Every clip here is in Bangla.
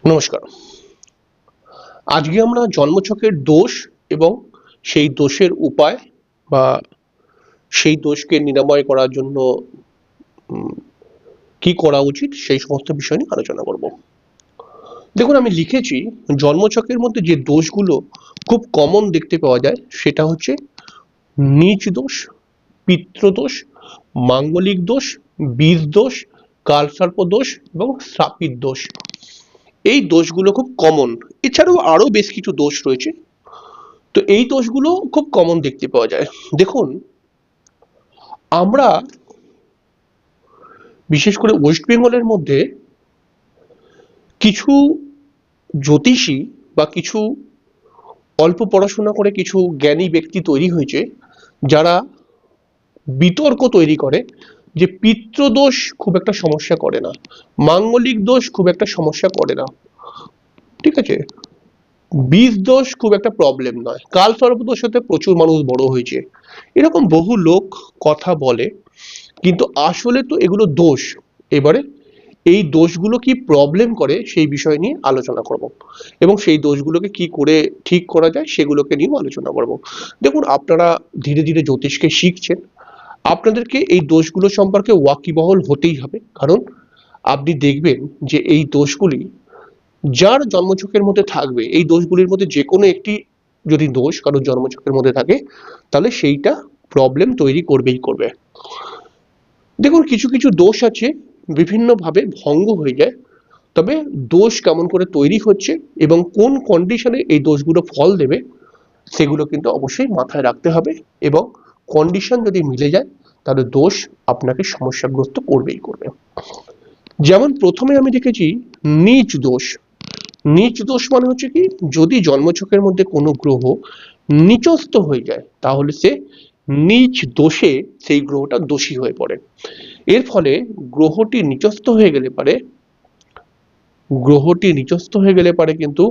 নমস্কার। আজকে আমরা জন্মছকের দোষ এবং সেই দোষের উপায় বা সেই দোষকে নিরাময় করার জন্য কি করা উচিত সেই সমস্ত বিষয় নিয়ে আলোচনা করব। দেখুন, আমি লিখেছি জন্মছকের মধ্যে যে দোষগুলো খুব কমন দেখতে পাওয়া যায় সেটা হচ্ছে নীচ দোষ, পিতৃদোষ, মাঙ্গলিক দোষ, বীজ দোষ, কালসর্প দোষ এবং শ্রাপিত দোষ। এই দোষগুলো খুব কমন। এছাড়াও আরো বেশ কিছু দোষ রয়েছে। তো এই দোষগুলো খুব কমন দেখতে পাওয়া যায়। দেখুন, আমরা বিশেষ করে ওয়েস্ট বেঙ্গলের মধ্যে কিছু জ্যোতিষী বা কিছু অল্প পড়াশোনা করে কিছু জ্ঞানী ব্যক্তি তৈরি হয়েছে, যারা বিতর্ক তৈরি করে যে পিতৃদোষ খুব একটা সমস্যা করে না, মাঙ্গলিক দোষ খুব একটা সমস্যা করে না, ঠিক আছে, বীজ দোষ খুব একটা প্রবলেম নয়, কাল সর্পদোষেতে প্রচুর মানুষ বড় হয়েছে, এরকম বহু লোক কথা বলে। কিন্তু আসলে তো এগুলো দোষ। এবারে এই দোষগুলো কি প্রবলেম করে সেই বিষয় নিয়ে আলোচনা করব এবং সেই দোষগুলোকে কি করে ঠিক করা যায় সেগুলোকে নিয়েও আলোচনা করব। দেখুন, আপনারা ধীরে ধীরে জ্যোতিষকে শিখছেন, আপনাদেরকে এই দোষগুলো সম্পর্কে ওয়াকিবহল হতেই হবে। কারণ আপনি দেখবেন যে এই দোষগুলি যার জন্মছকের মধ্যে থাকবে, এই দোষগুলির মধ্যে যে কোনো একটি যদি দোষ কারোর জন্মছকের মধ্যে থাকে, তাহলে সেইটা প্রবলেম তৈরি করবেই করবে। দেখুন, কিছু কিছু দোষ আছে বিভিন্নভাবে ভঙ্গ হয়ে যায়, তবে দোষ কেমন করে তৈরি হচ্ছে এবং কোন কন্ডিশনে এই দোষগুলো ফল দেবে সেগুলো কিন্তু অবশ্যই মাথায় রাখতে হবে। এবং কন্ডিশন যদি মিলে যায় তাহলে দোষ আপনাকে সমস্যাগ্রস্ত করবেই করবে। যেমন প্রথমে আমি দেখেছি নীচ দোষ। নীচ দোষ মানে হচ্ছে কি, যদি জন্মছকের মধ্যে কোনো গ্রহ নিচস্থ হয়ে যায় তাহলে সে নীচ দোষে সেই গ্রহটা দোষী হয়ে পড়ে। এর ফলে গ্রহটি নিচস্থ হয়ে গেলে পারে, কিন্তু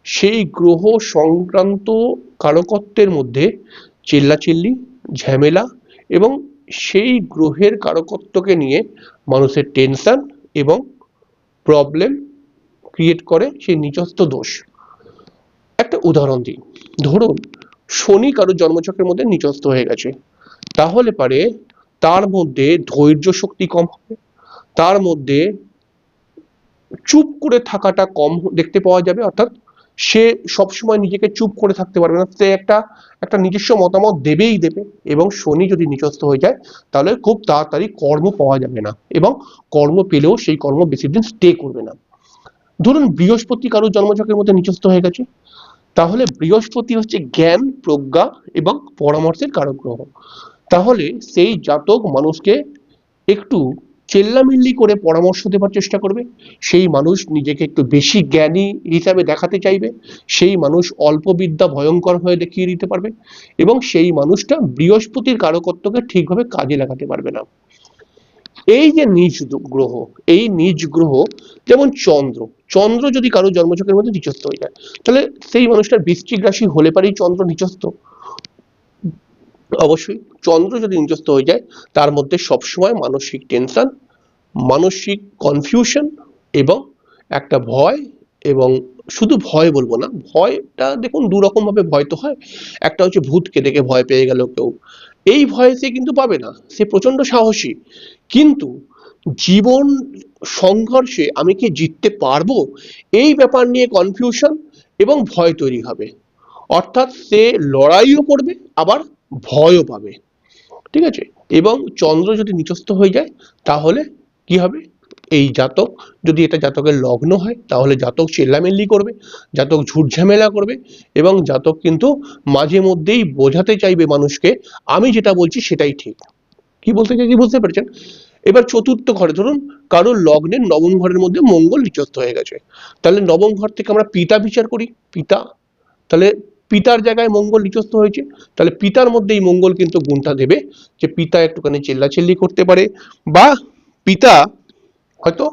সেই গ্রহ সংক্রান্ত কারকত্বের মধ্যে চিল্লাচিল্লি, ঝামেলা এবং সেই গ্রহের কারকত্বকে নিয়ে মানুষের টেনশন এবং প্রবলেম ক্রিয়েট করে সেই নিচস্থ দোষ। একটা উদাহরণ দিই, ধরুন শনি কারো জন্মছকের মধ্যে নিচস্থ হয়ে গেছে, তাহলে পারে তার মধ্যে ধৈর্য শক্তি কম হবে, তার মধ্যে চুপ করে থাকাটা কম দেখতে পাওয়া যাবে। অর্থাৎ সে সবসময় নিজেকে চুপ করে থাকতে পারবে না, সে একটা নিজস্ব মতামত দেবেই দেবে। এবং শনি যদি নিচস্থ হয়ে যায় তাহলে খুব তাড়াতাড়ি কর্ম পাওয়া যাবে না, এবং কর্ম পেলেও সেই কর্ম বেশি দিন স্টে করবে না। ধরুন বৃহস্পতি কারোর জন্মছকের মধ্যে নিচস্থ হয়ে গেছে, তাহলে বৃহস্পতি হচ্ছে জ্ঞান, প্রজ্ঞা এবং পরামর্শের কারক গ্রহ। তাহলে সেই জাতক মানুষকে একটু চেল্লামিল্লি করে পরামর্শ দেওয়ার চেষ্টা করবে, সেই মানুষ নিজেকে একটু বেশি জ্ঞানী হিসাবে দেখাতে চাইবে, সেই মানুষ অল্প বিদ্যা ভয়ঙ্কর হয়ে দেখিয়ে দিতে পারবে এবং সেই মানুষটা বৃহস্পতির কারকত্বকে ঠিকভাবে কাজে লাগাতে পারবে না। এই যে নিজ গ্রহ, এই নিজ গ্রহ যেমন চন্দ্র, চন্দ্র যদি কারো জন্মছকের মধ্যে নিচস্থ হয়ে যায় তাহলে সেই মানুষটার বৃশ্চিক রাশি হলে পারেই চন্দ্র নিচস্থ। অবশ্যই চন্দ্র যদি নিচস্থ হয়ে যায় তার মধ্যে সবসময় মানসিক টেনশন, মানসিক কনফিউশন এবং একটা ভয়। এবং শুধু ভয় বলবো না, ভয়টা দেখুন দু রকম ভাবে ভয় তো হয়। একটা হচ্ছে ভূতকে দেখে ভয় পেয়ে গেল কেউ, এই ভয় সে কিন্তু পাবে না, সে প্রচন্ড সাহসী। কিন্তু জীবন সংঘর্ষে আমি কি জিততে পারবো, এই ব্যাপার নিয়ে কনফিউশন এবং ভয় তৈরি হবে। অর্থাৎ সে লড়াইও করবে আবার ভয়ও পাবে, ঠিক আছে। এবং চন্দ্র যদি নিচস্থ হয়ে যায় তাহলে কি হবে, এই জাতক, যদি এটা জাতকের লগ্ন হয় তাহলে জাতক চেল্লামিল্লি করবে, জাতক ঝুটঝামেলা করবে এবং জাতক কিন্তু মাঝে মধ্যেই বোঝাতে চাইবে মানুষকে আমি যেটা বলছি সেটাই ঠিক। কি বলতে চাইছি বুঝতে পেরেছেন? এবার চতুর্থ ঘরে ধরুন কারোর লগ্নের নবম ঘরের মধ্যে মঙ্গল নিচস্থ হয়ে গেছে, তাহলে নবম ঘর থেকে আমরা পিতা বিচার করি, পিতা, তাহলে পিতার জায়গায় মঙ্গল নিচস্থ হয়েছে, তাহলে পিতার মধ্যে এই মঙ্গল কিন্তু গুণটা দেবে যে পিতা একটুখানি চেল্লাচিল্লি করতে পারে, বা পিতা হয়তো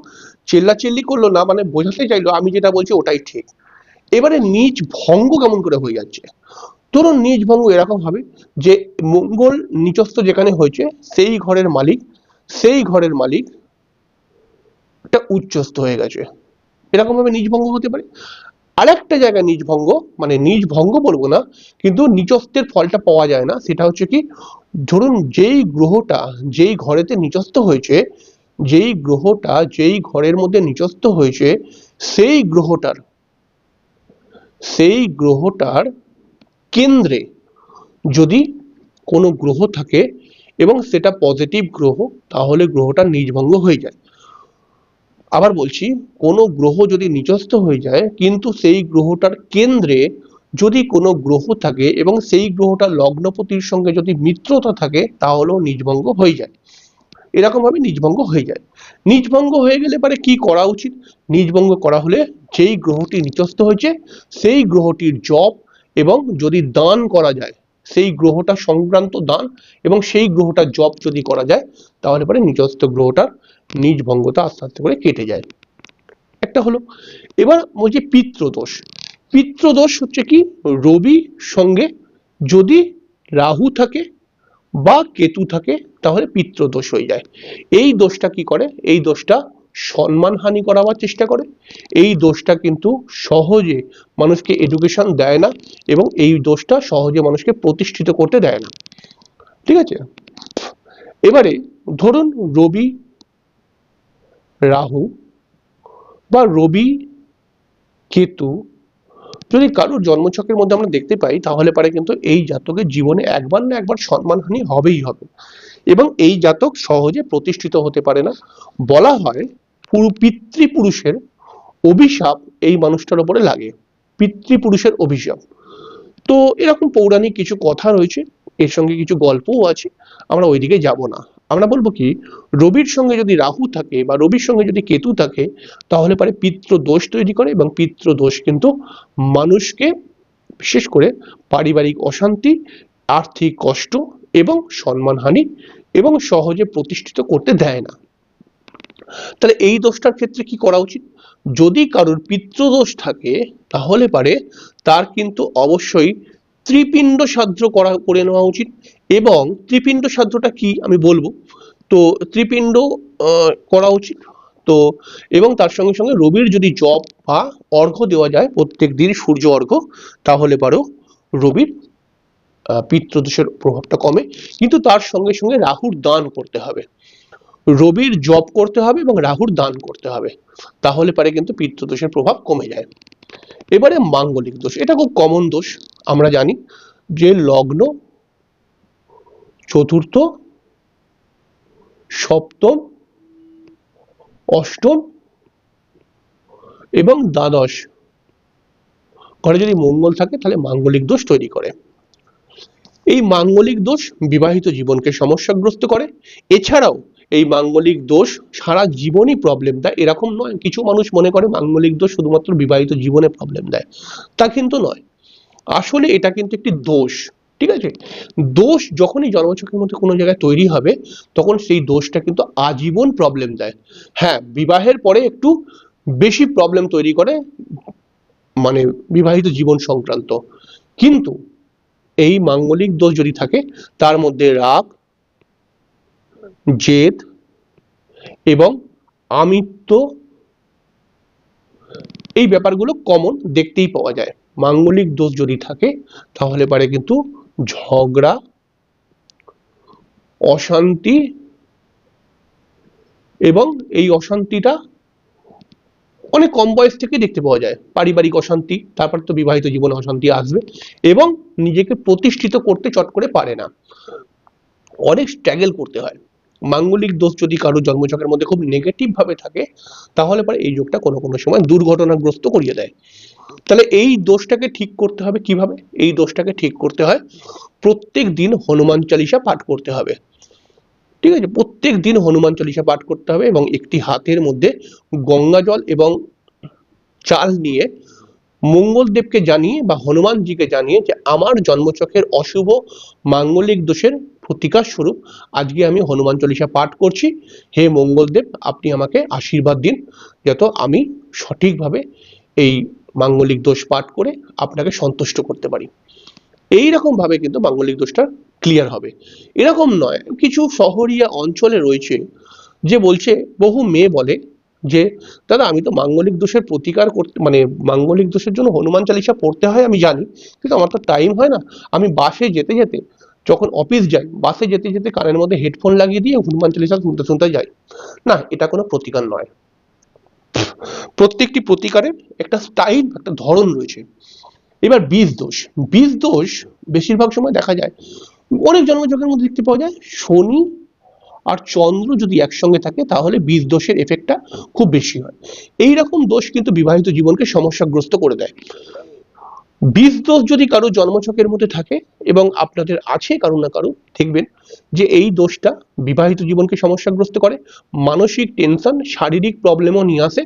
চেল্লাচিল্লি করলো না, মানে বোঝাতে চাইলো আমি যেটা বলছি ওটাই ঠিক। এবারে নিজ ভঙ্গ কেমন করে হয়ে যাচ্ছে, ধরুন নিজ ভঙ্গ এরকম হবে যে মঙ্গল নিচস্থ যেখানে হয়েছে সেই ঘরের মালিক একটা উচ্চস্থ হয়ে গেছে, এরকম ভাবে নিজভঙ্গ হতে পারে। আরেকটা জায়গায় নিজভঙ্গ, মানে নিজভঙ্গ বলবো না, কিন্তু নিচস্থের ফলটা পাওয়া যায় না, সেটা হচ্ছে কি, ধরুন যেই গ্রহটা যেই ঘরেতে নিচস্থ হয়েছে, যেই গ্রহটা যেই ঘরের মধ্যে নিচস্থ হয়েছে, সেই গ্রহটার সেই গ্রহটার কেন্দ্রে যদি কোনো গ্রহ থাকে এবং সেটা পজিটিভ গ্রহ, তাহলে গ্রহটা নিজভঙ্গ হয়ে যায়। আবার বলছি, কোনো গ্রহ যদি নিচস্থ হয়ে যায় কিন্তু সেই গ্রহটার কেন্দ্রে যদি কোনো গ্রহ থাকে এবং সেই গ্রহটার লগ্নপতির সঙ্গে যদি মিত্রতা থাকে, তাহলেও নিজভঙ্গ হয়ে যায়। এরকম ভাবে নিজভঙ্গ হয়ে যায়। নিজভঙ্গ হয়ে গেলে পরে কি করা উচিত? নিজভঙ্গ করা হলে যেই গ্রহটি নিচস্থ হয়েছে সেই গ্রহটির জপ এবং যদি দান করা যায়, সেই গ্রহটা সংক্রান্ত দান এবং সেই গ্রহটার জপ যদি করা যায়, তাহলে পরে নিচস্থ গ্রহটার নিজভঙ্গতা আস্তে আস্তে করে কেটে যায়। একটা হলো। এবার বলছি পিতৃদোষ। পিতৃদোষ হচ্ছে কি, রবি সঙ্গে যদি রাহু থাকে বা কেতু থাকে, তাহলে পিতৃদোষ হয়ে যায়। এই দোষটা কি করে? এই দোষটা সম্মানহানি করাবার চেষ্টা করে। এই দোষটা কিন্তু সহজে মানুষকে এডুকেশন দেয় না এবং এই দোষটা সহজে মানুষকে প্রতিষ্ঠিত করতে দেয় না। ঠিক আছে? এবারে ধরুন রবি রাহু বা রবি কেতু যদি কারোর জন্মছকের মধ্যে আমরা দেখতে পাই, তাহলে পারে কিন্তু এই জাতকের জীবনে একবার না একবার সম্মানহানি হবেই হবে এবং এই জাতক সহজে প্রতিষ্ঠিত হতে পারে না। বলা হয় পিতৃপুরুষের অভিশাপ এই মানুষটার উপরে লাগে, পিতৃপুরুষের অভিশাপ। তো এরকম পৌরাণিক কিছু কথা রয়েছে, এর সঙ্গে কিছু গল্পও আছে, আমরা ওইদিকে যাব না। আমরা বলবো কি, রবির সঙ্গে যদি রাহু থাকে বা রবির সঙ্গে যদি কেতু থাকে, তাহলে পারে পিতৃদোষ তৈরি করে এবং পিতৃদোষ কিন্তু মানুষকে বিশেষ করে পারিবারিক অশান্তি, আর্থিক কষ্ট এবং সম্মানহানি এবং সহজে প্রতিষ্ঠিত করতে দেয় না। তাহলে এই দোষটার ক্ষেত্রে কি করা উচিত? যদি কারোর পিতৃদোষ থাকে, তাহলে পারে তার কিন্তু অবশ্যই ত্রিপিণ্ড শ্রাদ্ধ করে নেওয়া উচিত। এবং ত্রিপিণ্ড শ্রাদ্ধটা কি আমি বলবো। তো ত্রিপিণ্ড করা উচিত। তো এবং তার সঙ্গে সঙ্গে রবির যদি জপ বা অর্ঘ্য দেওয়া যায় প্রত্যেক দিন, সূর্য অর্ঘ্য, তাহলে পারেও রবির পিতৃদোষের প্রভাবটা কমে। কিন্তু তার সঙ্গে সঙ্গে রাহুর দান করতে হবে, রবির জপ করতে হবে এবং রাহুর দান করতে হবে, তাহলে পারে কিন্তু পিতৃদোষের প্রভাব কমে যায়। এবারে মাঙ্গলিক দোষ, এটা খুব কমন দোষ। আমরা জানি যে লগ্ন, চতুর্থ, সপ্তম, অষ্টম এবং দ্বাদশ ঘরে যদি মঙ্গল থাকে, তাহলে মাঙ্গলিক দোষ তৈরি করে। এই মাঙ্গলিক দোষ বিবাহিত জীবনকে সমস্যাগ্রস্ত করে। এছাড়াও এই মাঙ্গলিক দোষ সারা জীবনই প্রবলেম দেয়, এরকম নয়। কিছু মানুষ মনে করে মাঙ্গলিক দোষ শুধুমাত্র বিবাহিত জীবনে প্রবলেম দেয়, তা কিন্তু নয়। আসলে এটা কিন্তু একটি দোষ। ঠিক আছে? দোষ যখনই জন্মছকের মধ্যে কোনো জায়গায় তৈরি হবে, তখন সেই দোষটা কিন্তু আজীবন প্রবলেম দেয়। হ্যাঁ, বিবাহের পরে একটু বেশি প্রবলেম তৈরি করে, মানে বিবাহিত জীবন সংক্রান্ত। কিন্তু এই মাঙ্গলিক দোষ যদি থাকে, তার মধ্যে রাগ, জেদ এবং আমিত্ব, এই ব্যাপারগুলো কমন দেখতেই পাওয়া যায়। মাঙ্গলিক দোষ যদি থাকে, তাহলে পারে কিন্তু ঝগড়া, অশান্তি, এবং এই অশান্তিটা অনেক কম বয়স থেকে দেখতে পাওয়া যায়। পারিবারিক অশান্তি, তারপর তো বিবাহিত জীবনে অশান্তি আসবে এবং নিজেকে প্রতিষ্ঠিত করতে চট করে পারে না, অনেক স্ট্রাগল করতে হয়। মাঙ্গলিক দোষ যদি কারো জন্মছকের মধ্যে খুব নেগেটিভ ভাবে থাকে, তাহলে পরে এই যোগটা কোনো কোনো সময় দুর্ঘটনাগ্রস্ত করিয়ে দেয়। তাহলে এই দোষটাকে ঠিক করতে হবে কিভাবে? এই দোষটাকে ঠিক করতে হয় প্রত্যেক দিন হনুমান চালিসা পাঠ করতে হবে। ঠিক আছে? প্রত্যেক দিন হনুমান চালিসা পাঠ করতে হবে এবং একটি হাতের মধ্যে গঙ্গা জল এবং চাল নিয়ে মঙ্গলদেবকে জানিয়ে বা হনুমানজিকে জানিয়ে যে আমার জন্মছকের অশুভ মাঙ্গলিক দোষের প্রতিকার স্বরূপ আজকে আমি হনুমান চালিসা পাঠ করছি। হে মঙ্গলদেব, আপনি আমাকে আশীর্বাদ দিন যাতে আমি সঠিকভাবে এই মাঙ্গলিক দোষ পাঠ করে আপনাকে সন্তুষ্ট করতে পারি। এইরকম ভাবে কিন্তু মাঙ্গলিক দোষটা ক্লিয়ার হবে। এরকম নয়, কিছু শহরিয়া অঞ্চলে রয়েছে যে বলছে, বহু মেয়ে বলে যে দাদা আমি তো মাঙ্গলিক দোষের প্রতিকার করতে, মানে মাঙ্গলিক দোষের জন্য হনুমান চালিসা পড়তে হয় আমি জানি, কিন্তু আমার তো টাইম হয় না। আমি বাসে যেতে যেতে, যখন অফিস যাই, বাসে যেতে যেতে কানের মধ্যে হেডফোন লাগিয়ে দিয়ে হনুমান চালিসা শুনতে শুনতে যাই। না, এটা কোনো প্রতিকার নয়। প্রত্যেকটি প্রতিকারের একটা স্টাইল, একটা ধরন রয়েছে। এবার বীজ দোষ। বীজ দোষ বেশিরভাগ সময় দেখা যায়, অনেক জন্মযোগের মধ্যে দেখতে পাওয়া যায়, শনি আর চন্দ্র যদি একসঙ্গে থাকে তাহলে বীজ দোষের এফেক্টটা খুব বেশি হয়। এই রকম দোষ কিন্তু বিবাহিত জীবনকে সমস্যাগ্রস্ত করে দেয়। বীজ দোষ যদি কারো জন্মছকের মধ্যে থাকে, এবং আপনাদের আছে কারো না কারো, দেখবেন যে এই দোষটা বিবাহিত জীবনকে সমস্যাগ্রস্ত করে, মানসিক টেনশন, শারীরিক প্রবলেমও নিয়ে আসে।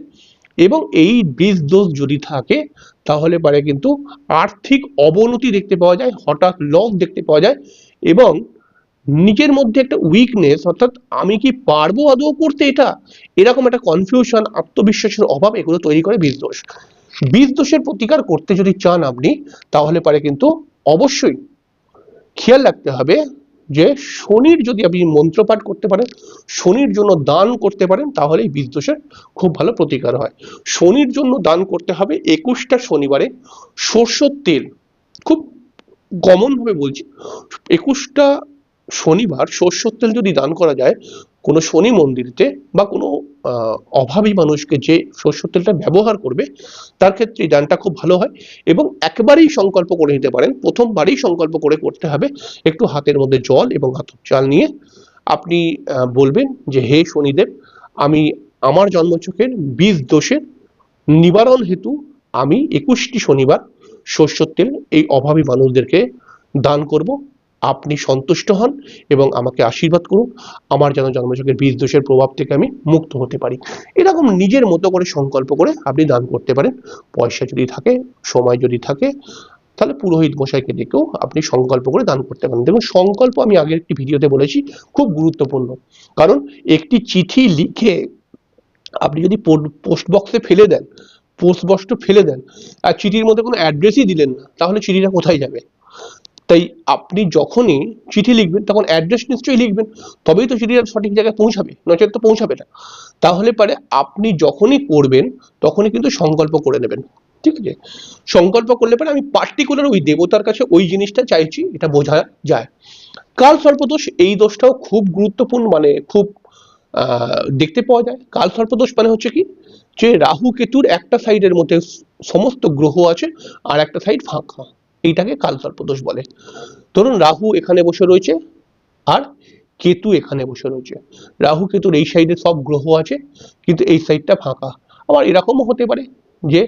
এবং এই বীজ দোষ যদি থাকে তাহলে পারে কিন্তু আর্থিক অবনতি দেখতে পাওয়া যায়, হঠাৎ লস দেখতে পাওয়া যায়, এবং নিজের মধ্যে একটা উইকনেস, অর্থাৎ আমি কি পারবো আদৌ করতে এটা, এরকম একটা কনফিউশন, আত্মবিশ্বাসের অভাব, এগুলো তৈরি করে বীজ দোষ। বীজ দোষের প্রতিকার করতে যদি চান আপনি, তাহলে পারে কিন্তু অবশ্যই খেয়াল রাখতে হবে যে শনির যদি আপনি মন্ত্রপাঠ করতে পারেন, শনির জন্য দান করতে পারেন, তাহলে এই বীজ দোষের খুব ভালো প্রতিকার হয়। শনির জন্য দান করতে হবে 21টা শনিবারে সরষের তেল, খুব কমন ভাবে বলছি, 21টা শনিবার সরষের তেল যদি দান করা যায় কোনো শনি মন্দিরেতে, বা কোনো অভাবী মানুষকে যে সরষের তেলটা ব্যবহার করবে, তার ক্ষেত্রে এই দানটা খুব ভালো হয়। এবং একবারেই সংকল্প করে নিতে পারেন, প্রথমবারেই সংকল্প করে করতে হবে। একটু হাতের মধ্যে জল এবং আতপ চাল নিয়ে আপনি বলবেন যে হে শনিদেব, আমি আমার জন্মছকের বীজ দোষের নিবারণ হেতু আমি 21টি শনিবার সরষের তেল এই অভাবী মানুষদেরকে দান করব। আপনি সন্তুষ্ট হন এবং আমাকে আশীর্বাদ করুন, আমার যেন জন্মছকের বীজ দোষের প্রভাব থেকে আমি মুক্ত হতে পারি। এরকম নিজের মতো করে সংকল্প করে আপনি দান করতে পারেন। পয়সা যদি থাকে, সময় যদি থাকে, তাহলে পুরোহিত মশাইকে ডেকেও আপনি সংকল্প করে দান করতে পারেন। দেখুন, সংকল্প আমি আগের একটি ভিডিওতে বলেছি খুব গুরুত্বপূর্ণ। কারণ একটি চিঠি লিখে আপনি যদি পোস্ট বক্সে ফেলে দেন, পোস্ট বক্সটা ফেলে দেন, আর চিঠির মধ্যে কোনো অ্যাড্রেসই দিলেন না, তাহলে চিঠিটা কোথায় যাবে? তাই আপনি যখনই চিঠি লিখবেন তখন অ্যাড্রেস নিশ্চয়ই লিখবেন, তবেই তো চিঠিটা সঠিক জায়গায় পৌঁছাবে, নচেত তো পৌঁছাবে না। তাহলে পারে আপনি যখনই করবেন তখনই কিন্তু সংকল্প করে নেবেন, ঠিক আছে? সংকল্প করলে পরে আমি পার্টিকুলার ওই দেবতার কাছে ওই জিনিসটা চাইছি, এটা বোঝা যায়। কাল সর্পদোষ, এই দোষটাও খুব গুরুত্বপূর্ণ, মানে খুব দেখতে পাওয়া যায়। কাল সর্পদোষ মানে হচ্ছে কি, যে রাহু কেতুর একটা সাইডের মধ্যে সমস্ত গ্রহ আছে আর একটা সাইড ফাঁকা, এইটাকে কাল সর্পদোষ বলে। ধরুন রাহু এখানে বসে রয়েছে আর কেতু এখানে বসে রয়েছে, রাহু কেতুর এই সাইডে সব গ্রহ আছে কিন্তু এই সাইডটা ফাঁকা। আবার এরকমও হতে পারে যে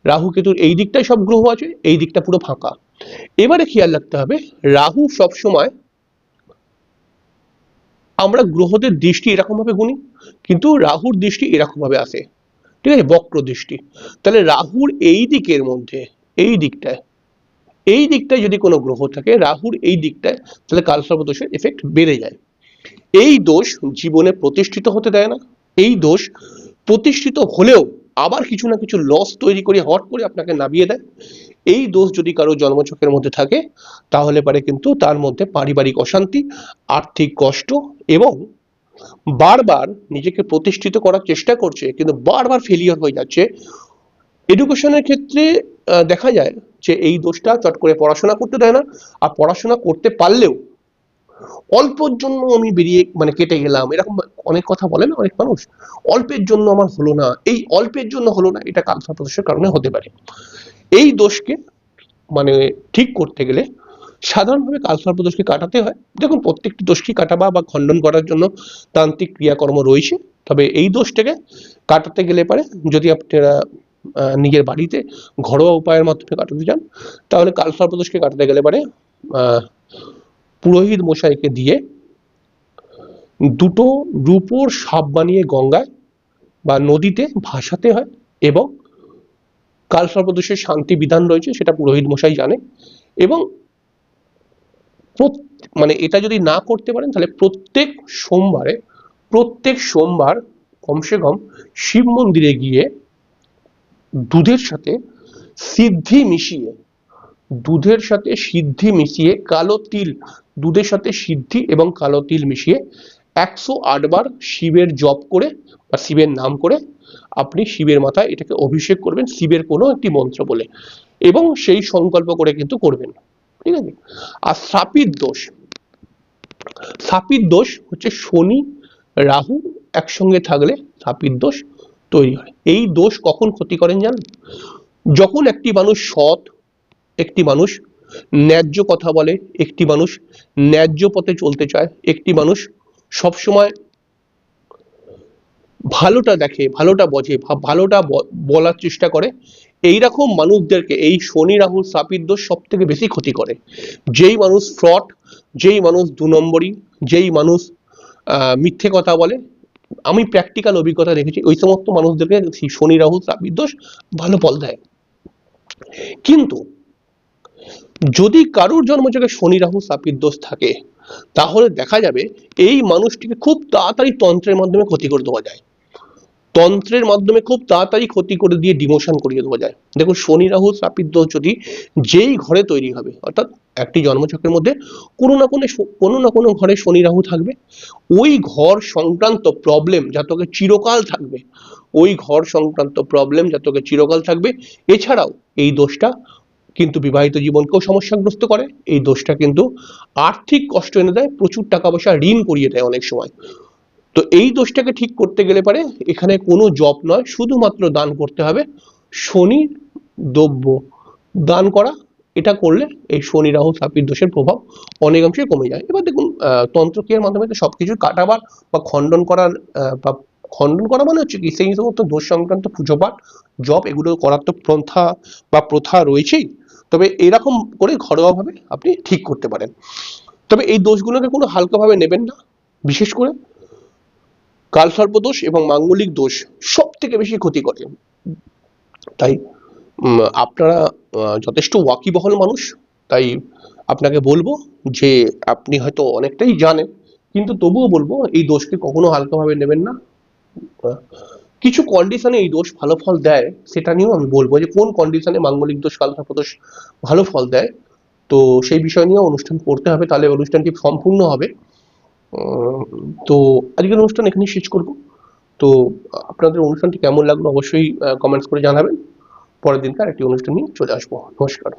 রাহু কেতুর এই দিকটায় সব গ্রহ আছে, এই দিকটা পুরো ফাঁকা। এবারে খেয়াল রাখতে হবে, রাহু সবসময়, আমরা গ্রহদের দৃষ্টি এরকম ভাবে গুনি, কিন্তু রাহুর দৃষ্টি এরকম ভাবে আসে, ঠিক আছে, বক্র দৃষ্টি। তাহলে রাহুর এই দিকের মধ্যে, এই দিকটায়, এই দিকটায় যদি কোনো গ্রহ থাকে রাহুর এই দিকটায়, তাহলে কালসর্প দোষের এফেক্ট বেড়ে যায়। এই দোষ জীবনে প্রতিষ্ঠিত হতে দেয় না। এই দোষ প্রতিষ্ঠিত হলেও আবার কিছু না কিছু লস তৈরি করে হট করে আপনাকে নামিয়ে দেয়। এই দোষ যদি কারো জন্মছকের মধ্যে থাকে তাহলে পারে কিন্তু তার মধ্যে পারিবারিক অশান্তি, আর্থিক কষ্ট, এবং বারবার নিজেকে প্রতিষ্ঠিত করার চেষ্টা করছে কিন্তু বারবার ফেলিয়ার হয়ে যাচ্ছে। এডুকেশনের ক্ষেত্রে দেখা যায় যে এই দোষটা চট করে পড়াশোনা করতে দেয় না, আর পড়াশোনা করতে পারলেও অল্পের জন্য আমি বেরিয়ে, মানে কেটে গেলাম, এরকম অনেক কথা বলে না অনেক মানুষ, অল্পের জন্য আমার হলো না, এই অল্পের জন্য হলো না, এটা কালসর্প দোষের কারণে হতে পারে। এই দোষকে মানে ঠিক করতে গেলে সাধারণভাবে কালসর্প দোষকে কাটাতে হয়। দেখুন, প্রত্যেকটি দোষকে কাটাবা বা খণ্ডন করার জন্য তান্ত্রিক ক্রিয়াকর্ম রয়েছে, তবে এই দোষটাকে কাটাতে গেলে পারে, যদি আপনারা নিজের বাড়িতে ঘরোয়া উপায়ের মাধ্যমে কাটাতে চান, তাহলে কালসর্প দোষকে কাটাতে গেলে পারে পুরোহিত মশাইকে দিয়ে দুটো রূপোর সাপ বানিয়ে গঙ্গায় বা নদীতে ভাসাতে হয়, এবং কালসর্প দোষের শান্তি বিধান রয়েছে সেটা পুরোহিত মশাই জানে। এবং মানে এটা যদি না করতে পারেন তাহলে প্রত্যেক সোমবার কমসে কম শিব মন্দিরে গিয়ে দুধের সাথে সিদ্ধি মিশিয়ে কালো তিল, দুধের সাথে সিদ্ধি এবং কালো তিল মিশিয়ে 108 বার শিবের জপ করে বা শিবের নাম করে আপনি শিবের মাথায় এটাকে অভিষেক করবেন শিবের কোনো একটি মন্ত্র বলে, এবং সেই সংকল্প করে কিন্তু করবেন, ঠিক আছে। আর সাপির দোষ হচ্ছে শনি রাহু একসঙ্গে থাকলে সাপির দোষ তৈরি হয়। এই দোষ কখন ক্ষতি করেন জানেন? যখন একটি মানুষ সৎ, একটি মানুষ ন্যায্য কথা বলে, একটি মানুষ ন্যায্য পথে চলতে চায়, একটি মানুষ সবসময় ভালোটা দেখে, ভালোটা বোঝে, ভালোটা বলার চেষ্টা করে, এইরকম মানুষদেরকে এই শনি রাহুর সাপির দোষ সব থেকে বেশি ক্ষতি করে। যেই মানুষ ফ্রড, যেই মানুষ 2 নম্বরই, যেই মানুষ মিথ্যে কথা বলে, আমি প্র্যাকটিক্যাল অভিজ্ঞতা দেখেছি ওই সমস্ত মানুষদেরকে শনি রাহু সাপির দোষ ভালো ফল দেয়। কিন্তু যদি কারুর জন্মযোগে শনি রাহু সাপির দোষ থাকে, তাহলে দেখা যাবে এই মানুষটিকে খুব তাড়াতাড়ি তন্ত্রের মাধ্যমে ক্ষতি করে দেওয়া যায়, তন্ত্রের মাধ্যমে খুব তাড়াতাড়ি ক্ষতি করে দিয়ে ডিমোশন করিয়ে দেওয়া যায়। দেখুন শনি রাহু সাপির দোষ যদি যেই ঘরে তৈরি হবে, অর্থাৎ একটি জন্মচক্রের মধ্যে কোনো না কোনো ঘরে শনি রাহু থাকবে, ওই ঘর সংক্রান্ত প্রবলেম জাতকে চিরকাল থাকবে, ওই ঘর সংক্রান্ত প্রবলেম জাতকে চিরকাল থাকবে। এছাড়াও এই দোষটা কিন্তু বিবাহিত জীবনকেও সমস্যাগ্রস্ত করে, এই দোষটা কিন্তু আর্থিক কষ্ট এনে দেয়, প্রচুর টাকা পয়সা ঋণ করিয়ে দেয় অনেক সময়। তো এই দোষটাকে ঠিক করতে গেলে পারে এখানে কোনো জপ নয়, শুধুমাত্র দান করতে হবে শনির দ্রব্য দান করা। এটা করলে এই শনি রাহু সাপির দোষের প্রভাব অনেকাংশে কমে যায়। এবার দেখুন তন্ত্রক্রিয়ার মাধ্যমে তো সবকিছু কাটাবার বা খণ্ডন করা মানে হচ্ছে কি, সেই সমস্ত দোষ সংক্রান্ত পুজো পাঠ জপ এগুলো করার তো পন্থা বা প্রথা রয়েছেই, তবে এরকম করে ঘরোয়াভাবে আপনি ঠিক করতে পারেন। তবে এই দোষগুলোকে কোনো হালকাভাবে নেবেন না, বিশেষ করে কালসর্পদোষ এবং মাঙ্গলিক দোষ সব থেকে বেশি ক্ষতি করে। তাই আপনারা যথেষ্ট ওয়াকিবহল মানুষ, তাই আপনাকে বলবো যে আপনি হয়তো অনেকটাই জানেন, কিন্তু তবুও বলবো এই দোষকে কখনো হালকাভাবে নেবেন না। কিছু কন্ডিশনে এই দোষ ভালো ফল দেয়, সেটা নিয়েও আমি বলবো যে কোন কন্ডিশনে মাঙ্গলিক দোষ কালসর্পদোষ ভালো ফল দেয়, তো সেই বিষয় নিয়ে অনুষ্ঠান করতে হবে, তাহলে অনুষ্ঠানটি সম্পূর্ণ হবে। তো আজকের অনুষ্ঠান এখানেই শেষ করব। তো আপনাদের অনুষ্ঠানটি কেমন লাগলো অবশ্যই কমেন্টস করে জানাবেন। পরের দিনকার একটি অনুষ্ঠান নিয়ে চলে আসবো। নমস্কার।